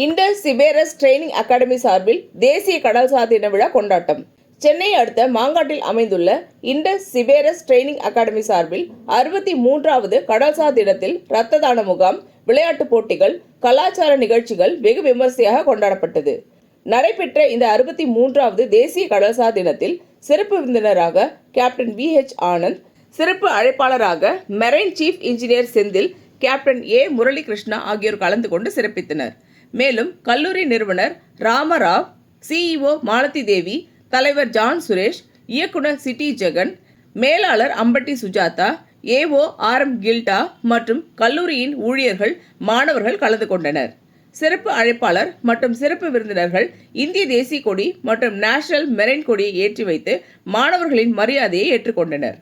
Indies சிபேரஸ் training academy சார்பில் தேசிய கடல்சார் தின விழா கொண்டாட்டம். சென்னை அடுத்த மாங்காட்டில் அமைந்துள்ள இண்டஸ் சிபேரஸ் ட்ரெய்னிங் அகாடமி சார்பில் 63வது கடல்சார் தினத்தில் இரத்த தான முகாம், விளையாட்டுப் போட்டிகள், கலாச்சார நிகழ்ச்சிகள் வெகு விமர்சையாக கொண்டாடப்பட்டது. நடைபெற்ற இந்த 63வது தேசிய கடல்சார் தினத்தில் சிறப்பு விருந்தினராக கேப்டன் VH ஆனந்த், சிறப்பு அழைப்பாளராக marine chief engineer Senthil, captain A Murali Krishna ஆகியோர் கலந்து கொண்டு சிறப்பித்தனர். மேலும் கல்லூரி நிறுவனர் ராமராவ், CEO மாலதி தேவி, தலைவர் ஜான் சுரேஷ், இயக்குனர் சிட்டி ஜெகன், மேலாளர் அம்பட்டி சுஜாதா, AO RM கில்டா மற்றும் கல்லூரியின் ஊழியர்கள், மாணவர்கள் கலந்து கொண்டனர். சிறப்பு அழைப்பாளர் மற்றும் சிறப்பு விருந்தினர்கள் இந்திய தேசிய கொடி மற்றும் நேஷனல் மெரைன் கொடியை ஏற்றி வைத்து மாணவர்களின் மரியாதையை ஏற்றுக்கொண்டனர்.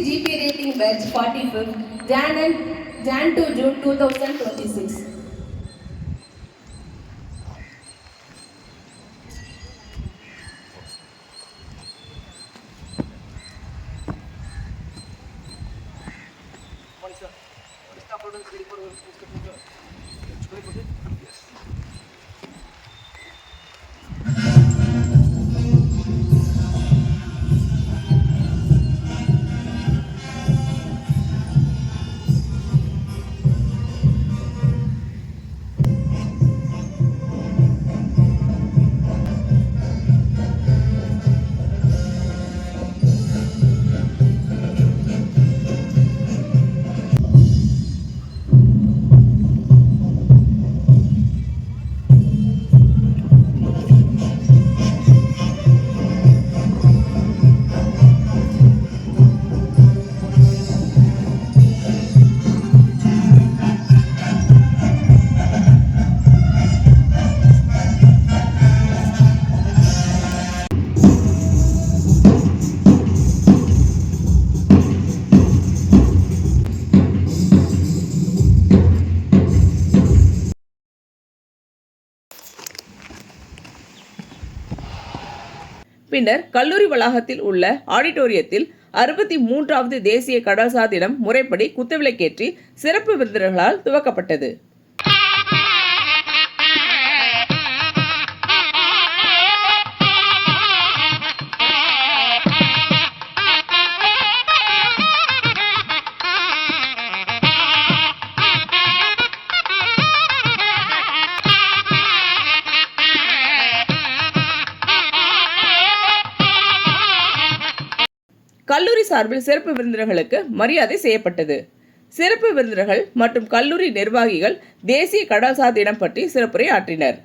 GP rating batch 45 Jan to June 2026. பின்னர் கல்லூரி வளாகத்தில் உள்ள ஆடிட்டோரியத்தில் 63வது தேசிய கடல்சார் தினம் முறைப்படி குத்துவிளக்கேற்றி சிறப்பு விருந்தினர்களால் துவக்கப்பட்டது. கல்லூரி சார்பில் சிறப்பு விருந்தினர்களுக்கு மரியாதை செய்யப்பட்டது. சிறப்பு விருந்தினர்கள் மற்றும் கல்லூரி நிர்வாகிகள் தேசிய கடல்சார் தினம் பற்றி சிறப்புரை ஆற்றினர்.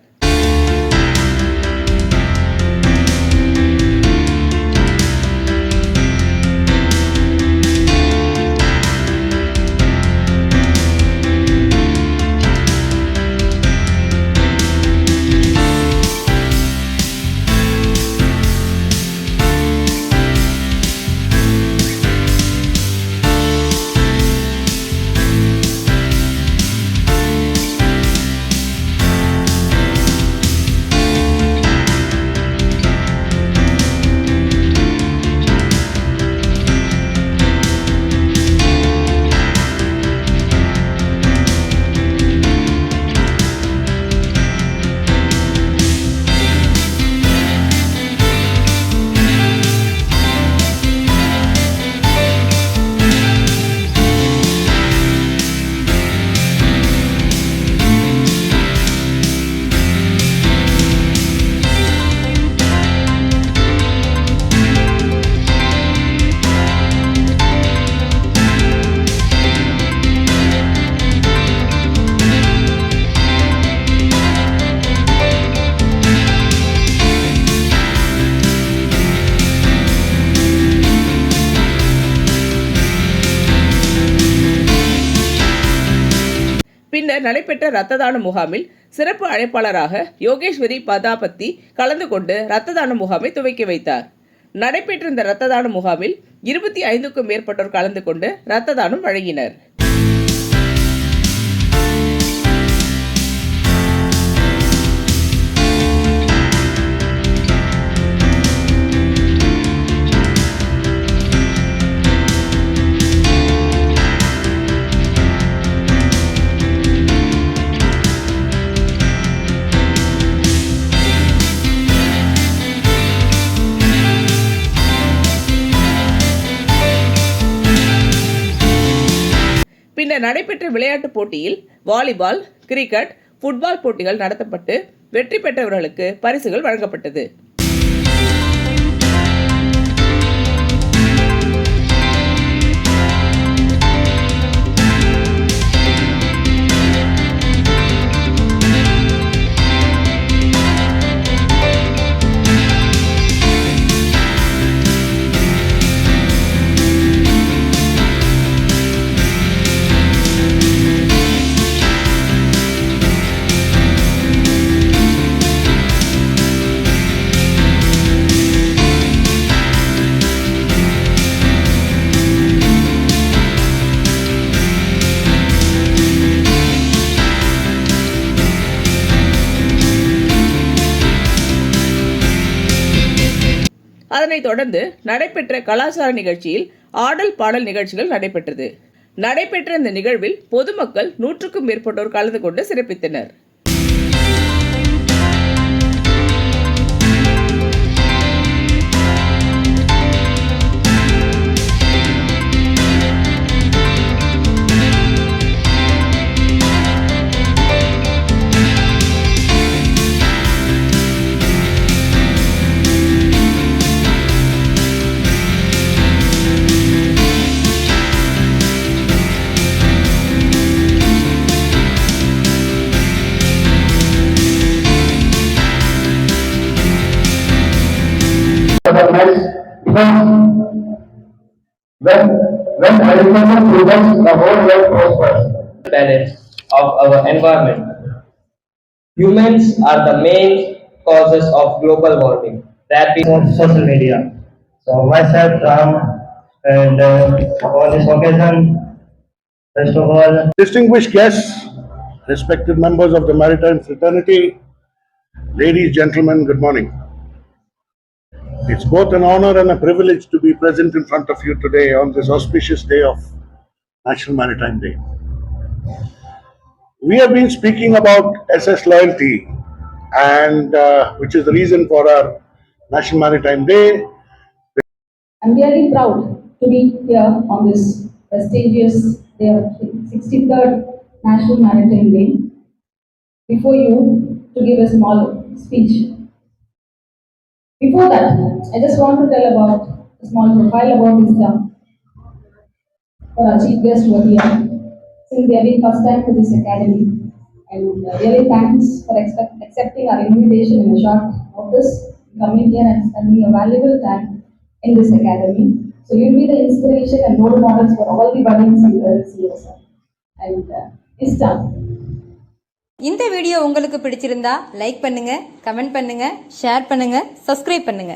பின்னர் நடைபெற்ற இரத்த தான முகாமில் சிறப்பு அழைப்பாளராக யோகேஸ்வரி பதாபத்தி கலந்து கொண்டு இரத்த தான முகாமை துவக்கி வைத்தார். நடைபெற்ற இந்த இரத்த தான முகாமில் 25க்கும் மேற்பட்டோர் கலந்து கொண்டு இரத்த தானம் வழங்கினர். பின்னர் நடைபெற்ற விளையாட்டுப் போட்டியில் வாலிபால், கிரிக்கெட், ஃபுட்பால் போட்டிகள் நடத்தப்பட்டு வெற்றி பெற்றவர்களுக்கு பரிசுகள் வழங்கப்பட்டது. அதனைத் தொடர்ந்து நடைபெற்ற கலாச்சார நிகழ்ச்சியில் ஆடல் பாடல் நிகழ்ச்சிகள் நடைபெற்றது. நடைபெற்ற இந்த நிகழ்வில் பொதுமக்கள் 100க்கும் மேற்பட்டோர் கலந்து கொண்டு சிறப்பித்தனர். When agriculture progresses, the whole world prospers. Balance of our environment. Humans are the main causes of global warming. That is Of social media. So myself, Ram, and on this occasion, first of all, Distinguished guests, respected members of the maritime fraternity, ladies, gentlemen, good morning. It's both an honor and a privilege to be present in front of you today on this auspicious day of National Maritime Day. We have been speaking about SS loyalty, and which is the reason for our National Maritime Day. I'm really proud to be here on this prestigious day of 63rd National Maritime Day. Before you, to give a small speech. Before that, I just want to tell about a small profile about Islam for our chief guest over here, since they have been first time to this academy. And really thanks for accepting our invitation in a short notice, coming here and spending a valuable time in this academy. So you'll be the inspiration and role models for all the budding and girls here, sir. And Islam. இந்த video உங்களுக்கு பிடிச்சிருந்தா like பண்ணுங்க, comment பண்ணுங்க, share பண்ணுங்க, subscribe பண்ணுங்க.